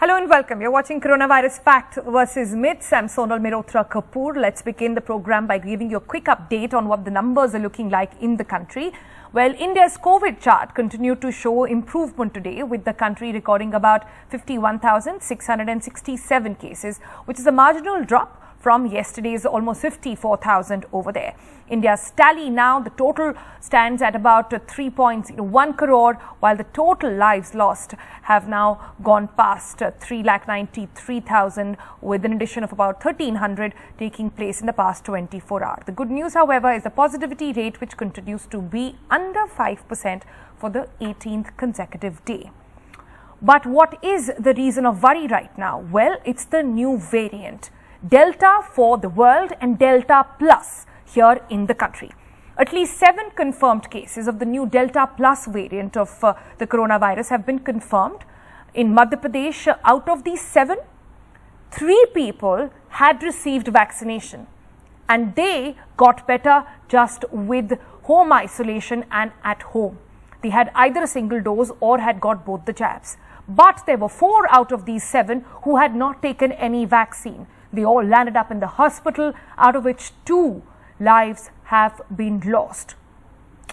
Hello and welcome. You're watching Coronavirus Fact versus Myths. I'm Sonal Mehrotra Kapoor. Let's begin the program by giving you a quick update on what the numbers are looking like in the country. Well, India's COVID chart continued to show improvement today, with the country recording about 51,667 cases, which is a marginal drop from yesterday's almost 54,000 over there. India's tally now, the total stands at about 3.01 crore, while the total lives lost have now gone past 3,93,000, with an addition of about 1,300 taking place in the past 24 hours. The good news, however, is the positivity rate, which continues to be under 5% for the 18th consecutive day. But what is the reason of worry right now? Well, it's the new variant, Delta for the world and Delta Plus here in the country. At least 7 confirmed cases of the new Delta Plus variant of the coronavirus have been confirmed in Madhya Pradesh. Out of these 7, 3 people had received vaccination and they got better just with home isolation and at home. They had either a single dose or had got both the jabs. But there were 4 out of these 7 who had not taken any vaccine. They all landed up in the hospital, out of which 2 lives have been lost.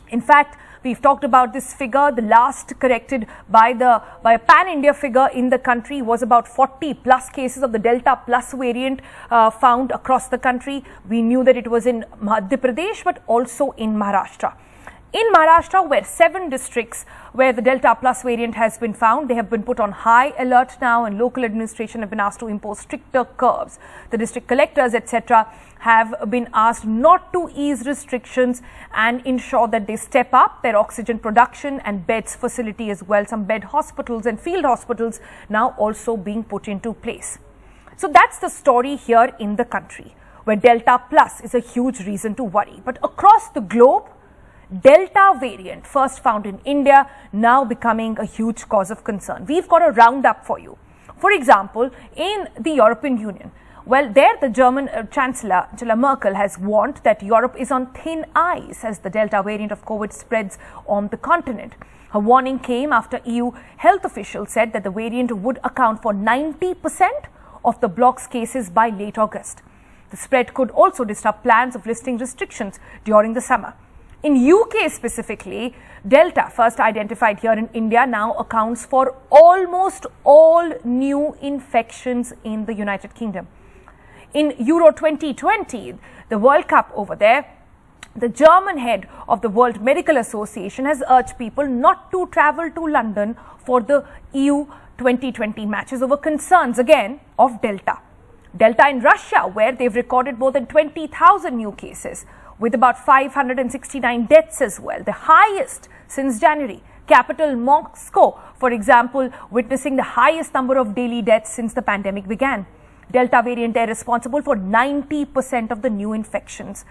In fact, we've talked about this figure. The last corrected by a pan-India figure in the country was about 40 plus cases of the Delta Plus variant found across the country. We knew that it was in Madhya Pradesh, but also in Maharashtra. In Maharashtra, where 7 districts where the Delta Plus variant has been found, they have been put on high alert now, and local administration have been asked to impose stricter curbs. The district collectors, etc., have been asked not to ease restrictions and ensure that they step up their oxygen production and beds facility as well. Some bed hospitals and field hospitals now also being put into place. So that's the story here in the country, where Delta Plus is a huge reason to worry. But across the globe, Delta variant, first found in India, now becoming a huge cause of concern. We've got a roundup for you. For example, in the European Union, well, there the German Chancellor, Angela Merkel, has warned that Europe is on thin ice as the Delta variant of COVID spreads on the continent. Her warning came after EU health officials said that the variant would account for 90% of the bloc's cases by late August. The spread could also disrupt plans of lifting restrictions during the summer. In UK specifically, Delta, first identified here in India, now accounts for almost all new infections in the United Kingdom. In Euro 2020, the World Cup over there, the German head of the World Medical Association has urged people not to travel to London for the EU 2020 matches over concerns again of Delta. Delta in Russia, where they've recorded more than 20,000 new cases, with about 569 deaths as well, the highest since January. Capital Moscow, for example, witnessing the highest number of daily deaths since the pandemic began. Delta variant there responsible for 90% of the new infections.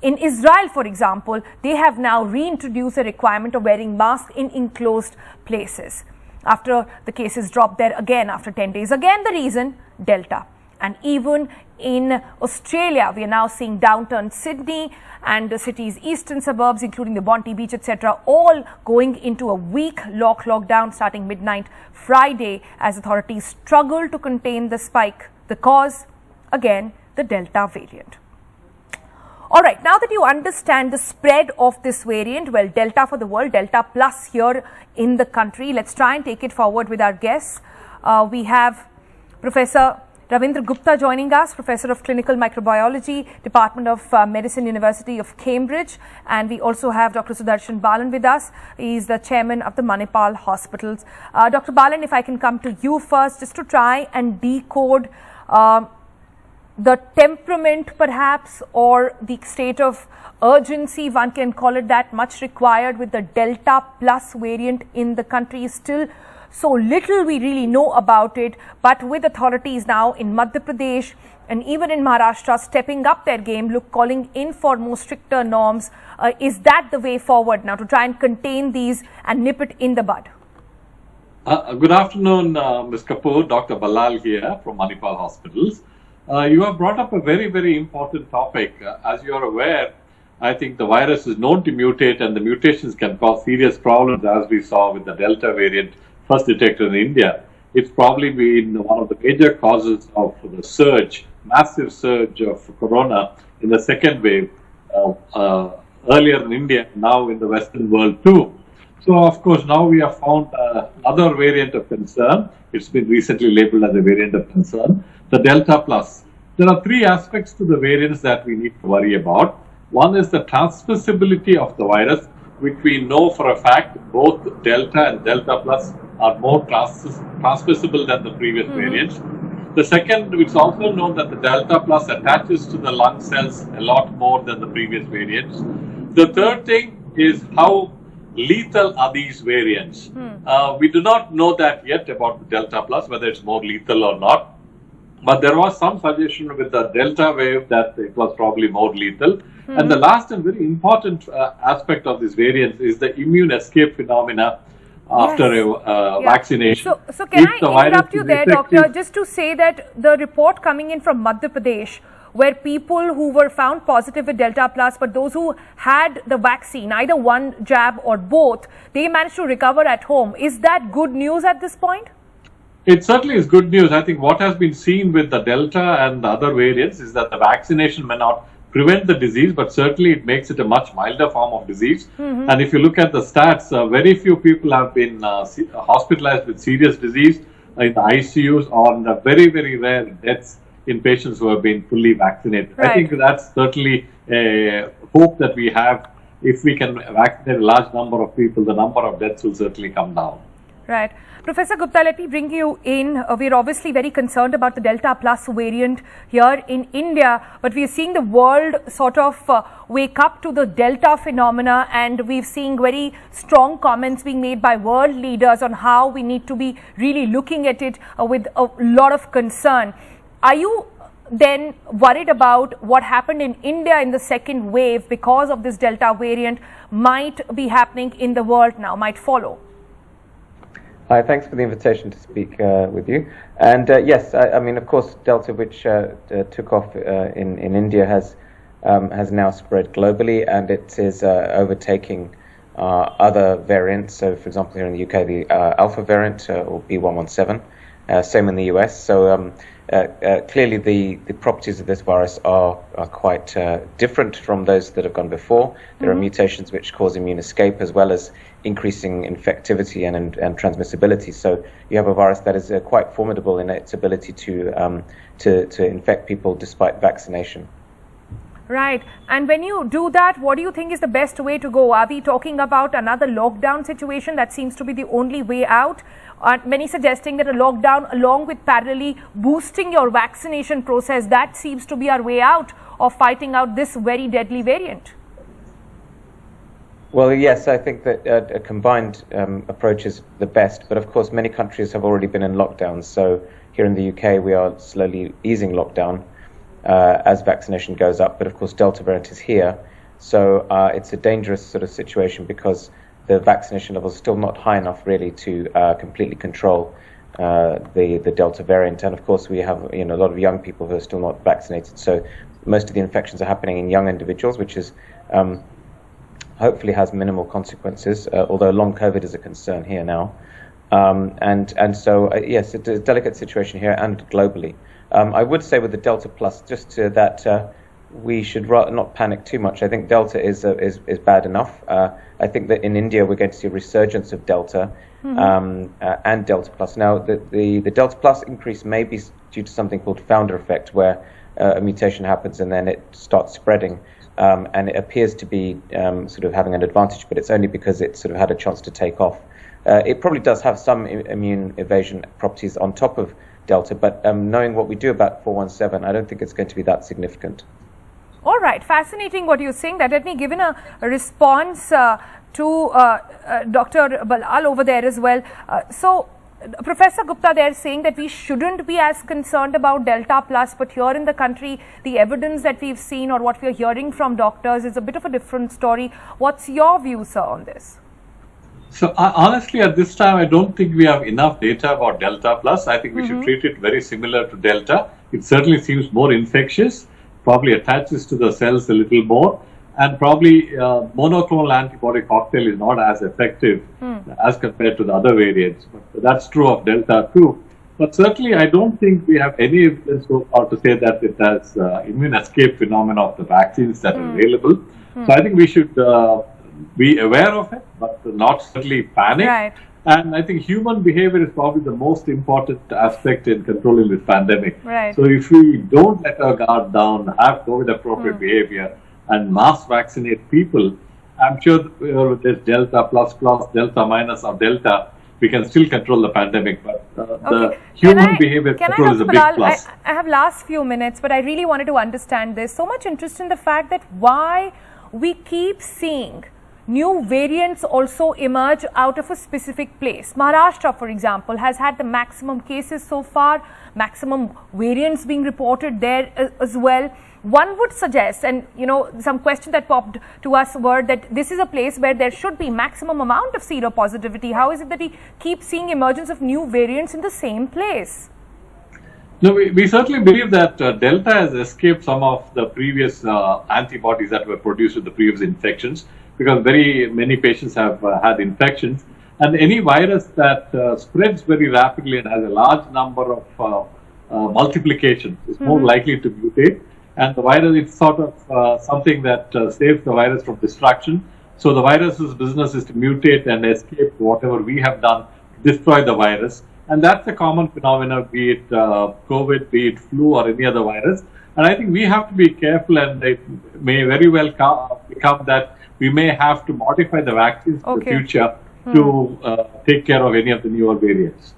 In Israel, for example, they have now reintroduced a requirement of wearing masks in enclosed places after the cases dropped there again after 10 days. Again, the reason, Delta. And even in Australia, we are now seeing downtown Sydney and the city's eastern suburbs, including the Bondi Beach, etc., all going into a week lockdown starting midnight Friday as authorities struggle to contain the spike. The cause, again, the Delta variant. All right, now that you understand the spread of this variant, well, Delta for the world, Delta Plus here in the country, let's try and take it forward with our guests. We have Professor Ravindra Gupta joining us, Professor of Clinical Microbiology, Department of Medicine, University of Cambridge. And we also have Dr. Sudarshan Balan with us. He is the chairman of the Manipal Hospitals. Dr. Balan, if I can come to you first, just to try and decode the temperament perhaps, or the state of urgency, one can call it that, much required with the Delta Plus variant in the country. Is still so little we really know about it, but with authorities now in Madhya Pradesh and even in Maharashtra stepping up their game, calling in for more stricter norms, is that the way forward now to try and contain these and nip it in the bud? Good afternoon, Ms. Kapoor. Dr. Balal here from Manipal Hospitals. You have brought up a very, very important topic. As you are aware, I think the virus is known to mutate, and the mutations can cause serious problems, as we saw with the Delta variant first detected in India. it's probably been one of the major causes of the surge, massive surge of corona in the second wave, earlier in India, now in the Western world too. So, of course, now we have found another variant of concern. It's been recently labeled as a variant of concern, the Delta Plus. There are three aspects to the variants that we need to worry about. One is the transmissibility of the virus, which we know for a fact both Delta and Delta Plus are more transmissible than the previous variants. The second, it's also known that the Delta Plus attaches to the lung cells a lot more than the previous variants. The third thing is how lethal are these variants. We do not know that yet about the Delta Plus, whether it's more lethal or not. But there was some suggestion with the Delta wave that it was probably more lethal. And the last and very important aspect of this variant is the immune escape phenomena after a vaccination. So can I interrupt you there, doctor, just to say that the report coming in from Madhya Pradesh, where people who were found positive with Delta Plus, but those who had the vaccine, either one jab or both, they managed to recover at home. Is that good news at this point? It certainly is good news. I think what has been seen with the Delta and the other variants is that the vaccination may not prevent the disease, but certainly it makes it a much milder form of disease. And if you look at the stats, very few people have been hospitalized with serious disease in the ICUs, or very, very rare deaths in patients who have been fully vaccinated. I think that's certainly a hope that we have. If we can vaccinate a large number of people, the number of deaths will certainly come down. Right. Professor Gupta, let me bring you in. We're obviously very concerned about the Delta Plus variant here in India, but we're seeing the world sort of wake up to the Delta phenomena, and we've seen very strong comments being made by world leaders on how we need to be really looking at it with a lot of concern. Are you then worried about what happened in India in the second wave because of this Delta variant might be happening in the world now, might follow? Hi, thanks for the invitation to speak with you. And yes, I mean, of course, Delta, which took off in India, has now spread globally, and it is overtaking other variants. So, for example, here in the UK, the Alpha variant, or B117, same in the US. So clearly, the properties of this virus are quite different from those that have gone before. There are mutations which cause immune escape, as well as increasing infectivity and transmissibility. So you have a virus that is quite formidable in its ability to infect people despite vaccination. Right. And when you do that, what do you think is the best way to go? Are we talking about another lockdown situation? That seems to be the only way out. Many suggesting that a lockdown, along with parallelly boosting your vaccination process, that seems to be our way out of fighting out this very deadly variant. Well, yes, I think that a combined approach is the best. But of course, many countries have already been in lockdown. So here in the UK, we are slowly easing lockdown as vaccination goes up. But of course, Delta variant is here. So it's a dangerous sort of situation because the vaccination level is still not high enough really to completely control the Delta variant. And of course, we have a lot of young people who are still not vaccinated. So most of the infections are happening in young individuals, which is hopefully has minimal consequences, although long COVID is a concern here now. And so, yes, it's a delicate situation here and globally. I would say with the Delta Plus, just that we should not panic too much. I think Delta is bad enough. I think that in India we're going to see a resurgence of Delta and Delta Plus. Now, the Delta Plus increase may be due to something called founder effect, where a mutation happens and then it starts spreading. And it appears to be sort of having an advantage, but it's only because it sort of had a chance to take off. It probably does have some immune evasion properties on top of Delta, but knowing what we do about 417, I don't think it's going to be that significant. All right, fascinating what you're saying. That let me give in a response to Dr. Balal over there as well. So, Professor Gupta, they're saying that we shouldn't be as concerned about Delta Plus, but here in the country, the evidence that we've seen or what we're hearing from doctors is a bit of a different story. What's your view, sir, on this? So honestly, at this time, I don't think we have enough data about Delta Plus. I think we should treat it very similar to Delta. It certainly seems more infectious, probably attaches to the cells a little more, and probably monoclonal antibody cocktail is not as effective as compared to the other variants. But that's true of Delta too. But certainly, I don't think we have any evidence so far to say that it has immune escape phenomena of the vaccines that are available. So I think we should be aware of it, but not certainly panic. Right. And I think human behavior is probably the most important aspect in controlling this pandemic. Right. So if we don't let our guard down, have COVID-appropriate behavior, and mass vaccinate people, I'm sure with this Delta plus, Delta minus, or Delta, we can still control the pandemic. But the human behavior control is a big plus. I have last few minutes, but I really wanted to understand this. So much interest in the fact that why we keep seeing new variants also emerge out of a specific place. Maharashtra, for example, has had the maximum cases so far, maximum variants being reported there as well. One would suggest, and some question that popped to us were that this is a place where there should be maximum amount of seropositivity. How is it that we keep seeing emergence of new variants in the same place? No, we certainly believe that Delta has escaped some of the previous antibodies that were produced with the previous infections, because very many patients have had infections. And any virus that spreads very rapidly and has a large number of multiplications is more likely to mutate. And the virus is sort of something that saves the virus from destruction. So the virus's business is to mutate and escape whatever we have done to destroy the virus. And that's a common phenomenon, be it COVID, be it flu, or any other virus. And I think we have to be careful, and it may very well become that we may have to modify the vaccines in the future to take care of any of the newer variants.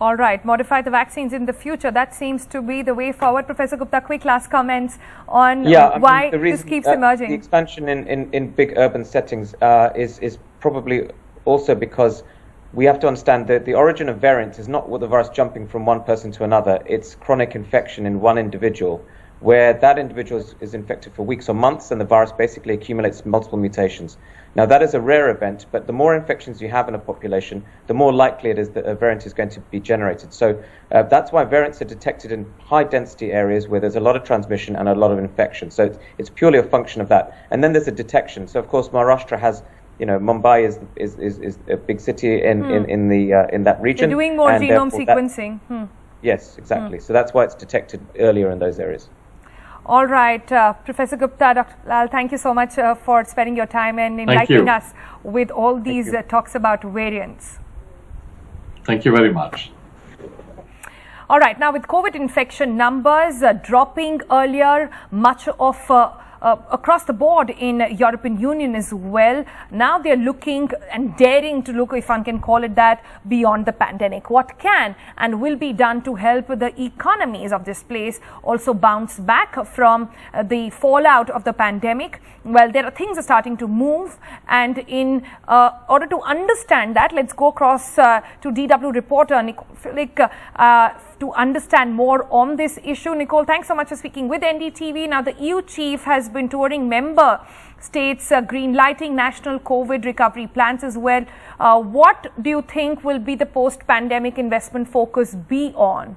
All right, modify the vaccines in the future. That seems to be the way forward. Professor Gupta, quick last comments on why this keeps emerging. The expansion in big urban settings is probably also because we have to understand that the origin of variants is not the virus jumping from one person to another. It's chronic infection in one individual, where that individual is infected for weeks or months, and the virus basically accumulates multiple mutations. Now, that is a rare event, but the more infections you have in a population, the more likely it is that a variant is going to be generated. So that's why variants are detected in high-density areas where there's a lot of transmission and a lot of infection. So it's purely a function of that. And then there's a detection. So, of course, Maharashtra has, Mumbai is a big city in that region. They're doing more genome sequencing. Yes, exactly. So that's why it's detected earlier in those areas. All right, Professor Gupta, Dr. Lal, thank you so much for spending your time and enlightening us with all these talks about variants. Thank you very much. All right, now with COVID infection numbers dropping earlier, much of across the board in European Union as well, now they're looking and daring to look, if one can call it that, beyond the pandemic. What can and will be done to help the economies of this place also bounce back from the fallout of the pandemic? Well, there are things are starting to move, and in order to understand that, let's go across to DW reporter Nicole to understand more on this issue. Nicole, thanks so much for speaking with NDTV. Now, the EU chief has been touring member states, green lighting national COVID recovery plans as well. What do you think will be the post-pandemic investment focus be on?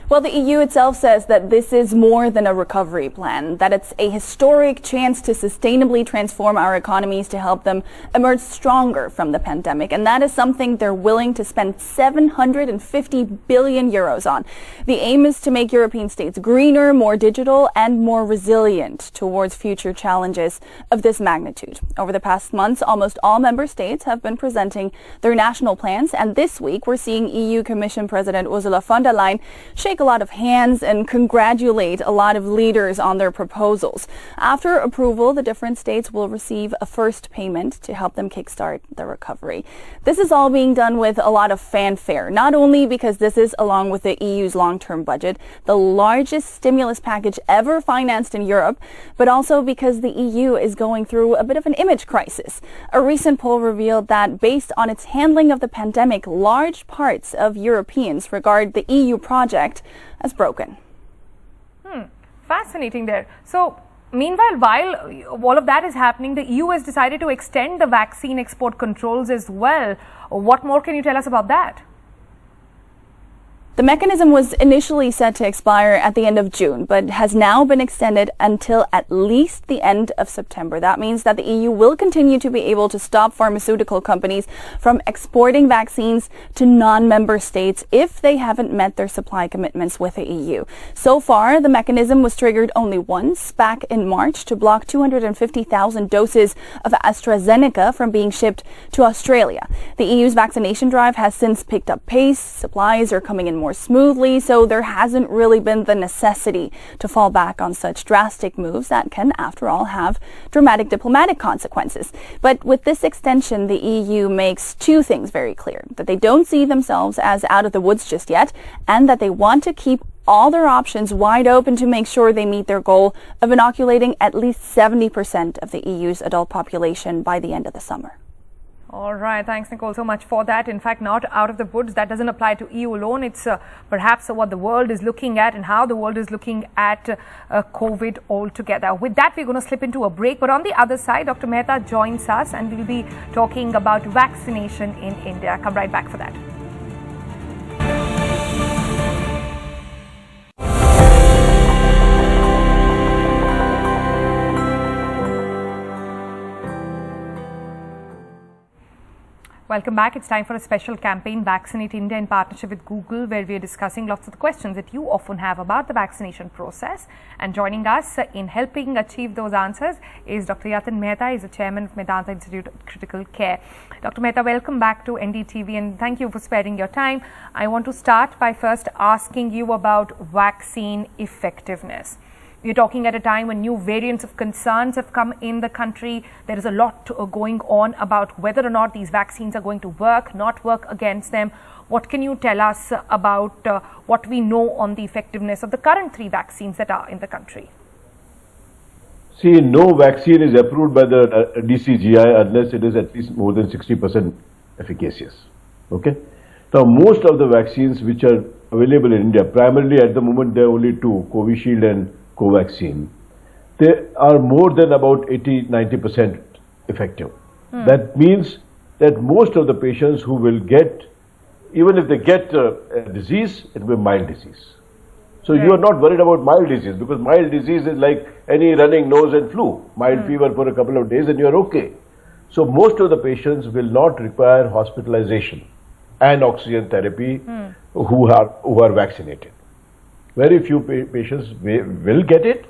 Well, the EU itself says that this is more than a recovery plan, that it's a historic chance to sustainably transform our economies to help them emerge stronger from the pandemic. And that is something they're willing to spend 750 billion euros on. The aim is to make European states greener, more digital, and more resilient towards future challenges of this magnitude. Over the past months, almost all member states have been presenting their national plans. And this week, we're seeing EU Commission President Ursula von der Leyen shake a lot of hands and congratulate a lot of leaders on their proposals. After approval, the different states will receive a first payment to help them kickstart the recovery. This is all being done with a lot of fanfare, not only because this is, along with the EU's long-term budget, the largest stimulus package ever financed in Europe, but also because the EU is going through a bit of an image crisis. A recent poll revealed that based on its handling of the pandemic, large parts of Europeans regard the EU project as broken. Fascinating there. So, meanwhile, while all of that is happening, the EU has decided to extend the vaccine export controls as well. What more can you tell us about that? The mechanism was initially set to expire at the end of June, but has now been extended until at least the end of September. That means that the EU will continue to be able to stop pharmaceutical companies from exporting vaccines to non-member states if they haven't met their supply commitments with the EU. So far, the mechanism was triggered only once, back in March, to block 250,000 doses of AstraZeneca from being shipped to Australia. The EU's vaccination drive has since picked up pace. Supplies are coming in more smoothly, so there hasn't really been the necessity to fall back on such drastic moves that can, after all, have dramatic diplomatic consequences. But with this extension, the EU makes two things very clear: that they don't see themselves as out of the woods just yet, and that they want to keep all their options wide open to make sure they meet their goal of inoculating at least 70% of the EU's adult population by the end of the summer. All right. Thanks, Nicole, so much for that. In fact, not out of the woods. That doesn't apply to EU alone. It's perhaps what the world is looking at and how the world is looking at COVID altogether. With that, we're going to slip into a break. But on the other side, Dr. Mehta joins us and we'll be talking about vaccination in India. Come right back for that. Welcome back. It's time for a special campaign, Vaccinate India, in partnership with Google, where we are discussing lots of the questions that you often have about the vaccination process. And joining us in helping achieve those answers is Dr. Yatin Mehta. He's the chairman of Medanta Institute of Critical Care. Dr. Mehta, welcome back to NDTV and thank you for sparing your time. I want to start by first asking you about vaccine effectiveness. We're talking at a time when new variants of concerns have come in the country. There is a lot going on about whether or not these vaccines are going to work, not work against them. What can you tell us about what we know on the effectiveness of the current 3 vaccines that are in the country? See, no vaccine is approved by the DCGI unless it is at least more than 60% efficacious. Okay. Now, most of the vaccines which are available in India, primarily at the moment there are only 2, Covishield and Covaxin, they are more than about 80-90% effective. That means that most of the patients who will get, even if they get a disease, it will be mild disease. So you are not worried about mild disease, because mild disease is like any running nose and flu, mild fever for a couple of days and you are okay. So most of the patients will not require hospitalization and oxygen therapy who are vaccinated. Very few patients will get it,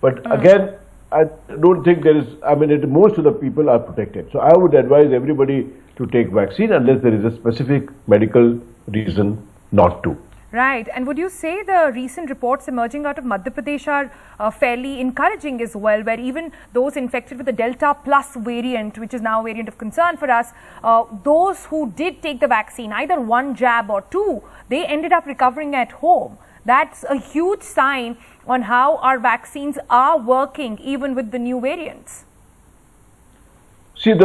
but again, I don't think there is, most of the people are protected. So I would advise everybody to take vaccine unless there is a specific medical reason not to. Right. And would you say the recent reports emerging out of Madhya Pradesh are fairly encouraging as well, where even those infected with the Delta Plus variant, which is now a variant of concern for us, those who did take the vaccine, either 1 jab or 2, they ended up recovering at home. That's a huge sign on how our vaccines are working, even with the new variants. See,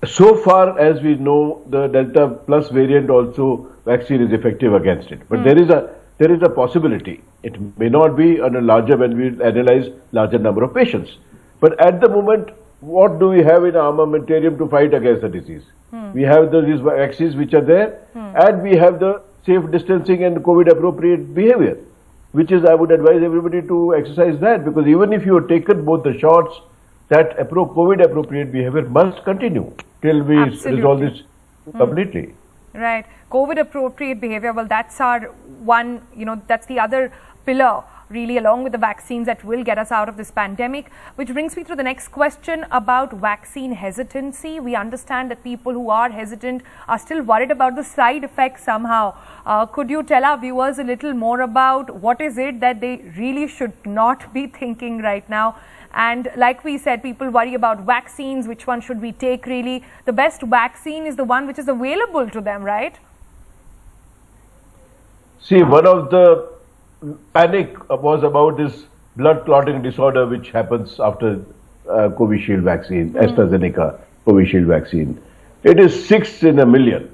so far as we know, the Delta Plus variant also vaccine is effective against it. But there is a possibility. It may not be on a larger, when we analyze larger number of patients. But at the moment, what do we have in our armamentarium to fight against the disease? We have these vaccines which are there, and we have the safe distancing and COVID appropriate behavior, which is, I would advise everybody to exercise that, because even if you have taken both the shots, that COVID appropriate behavior must continue till we resolve this completely. Right. COVID appropriate behavior, well, that's our one, that's the other pillar, really, along with the vaccines that will get us out of this pandemic, which brings me to the next question about vaccine hesitancy. We understand that people who are hesitant are still worried about the side effects somehow. Could you tell our viewers a little more about what is it that they really should not be thinking right now? And like we said, people worry about vaccines. Which one should we take really? The best vaccine is the one which is available to them, right? See, one of the panic was about this blood clotting disorder which happens after Covishield vaccine, AstraZeneca Covishield vaccine. It is 6 in a million.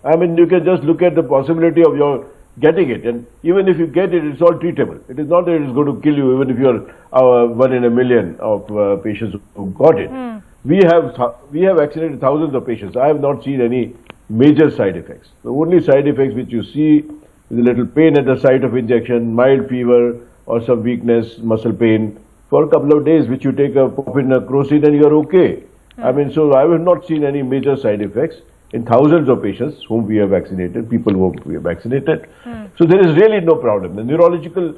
You can just look at the possibility of your getting it, and even if you get it, it's all treatable. It is not that it is going to kill you, even if you are 1 in a million of patients who got it. We have vaccinated thousands of patients. I have not seen any major side effects. The only side effects which you see with a little pain at the site of injection, mild fever or some weakness, muscle pain for a couple of days, which you take a pop in a crocin and you're okay. I mean, so I have not seen any major side effects in thousands of patients whom we have vaccinated, people whom we have vaccinated. So there is really no problem. The neurological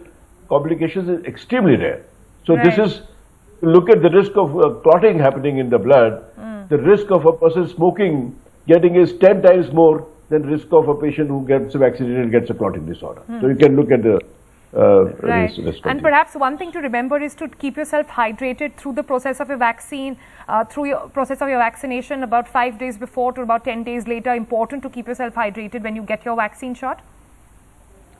complications is extremely rare. So this is, look at the risk of clotting happening in the blood. The risk of a person smoking getting is 10 times more than risk of a patient who gets vaccinated and gets a clotting disorder. So you can look at the risk. And perhaps one thing to remember is to keep yourself hydrated through the process of your vaccine, through your process of your vaccination, about 5 days before to about 10 days later. Important to keep yourself hydrated when you get your vaccine shot.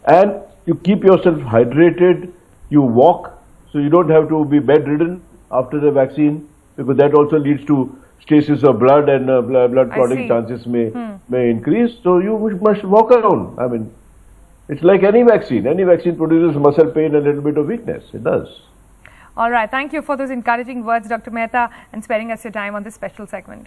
And you keep yourself hydrated, you walk, so you don't have to be bedridden after the vaccine, because that also leads to stasis of blood, and blood clotting chances may increase. So you must walk around. I mean, it's like any vaccine. Any vaccine produces muscle pain and a little bit of weakness. It does. All right. Thank you for those encouraging words, Dr. Mehta, and sparing us your time on this special segment.